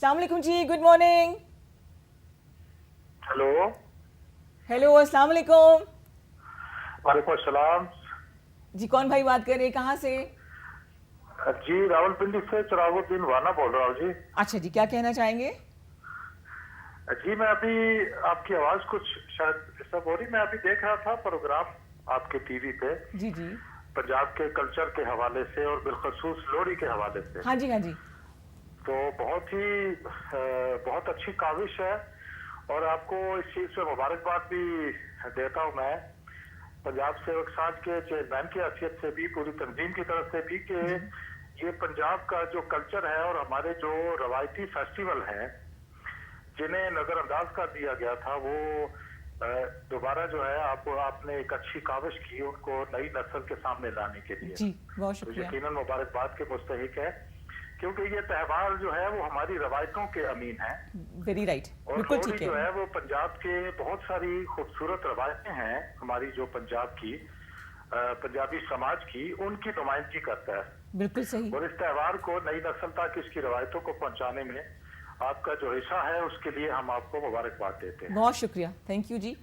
अस्सलाम वालेकुम जी, good morning. Hello. Hello, अस्सलाम वालेकुम। वालेकुम अस्सलाम। जी, कौन भाई बात कर रहे हैं, कहाँ से? जी, रावलपिंडी से चिरागुद्दीन वाना बोल रहा हूँ जी। अच्छा जी, क्या कहना चाहेंगे? जी, मैं अभी आपकी आवाज कुछ शायद डिस्टर्ब हो रही, मैं अभी देख रहा था प्रोग्राम आपके टीवी पे जी जी। पंजाब के कल्चर के हवाले से और बिलखसूस लोहड़ी के हवाले से। हाँ जी, हाँ जी। तो बहुत अच्छी काविश है और आपको इस चीज पे मुबारकबाद भी देता हूँ मैं पंजाब सेवक समाज के चेयरमैन की हैसियत से भी, पूरी तंजीम की तरफ से भी, कि जी ये पंजाब का जो कल्चर है और हमारे जो रवायती फेस्टिवल हैं जिन्हें नजरअंदाज कर दिया गया था, वो दोबारा जो है आपने एक अच्छी काविश की उनको नई नस्ल के सामने लाने के लिए। जी, बहुत तो शुक्रिया। यकीनन मुबारकबाद के मुस्तहिक है, क्योंकि ये त्यौहार जो है वो हमारी रवायतों के अमीन है। वेरी राइट, और बिल्कुल लोहड़ी ठीक जो है। है वो पंजाब के बहुत सारी खूबसूरत रवायतें हैं, हमारी जो पंजाब की पंजाबी समाज की, उनकी नुमाइंदगी करता है। बिल्कुल सही। और इस त्यौहार को नई नस्ल तक इसकी रवायतों को पहुंचाने में आपका जो हिस्सा है उसके लिए हम आपको मुबारकबाद देते हैं। बहुत शुक्रिया, थैंक यू जी।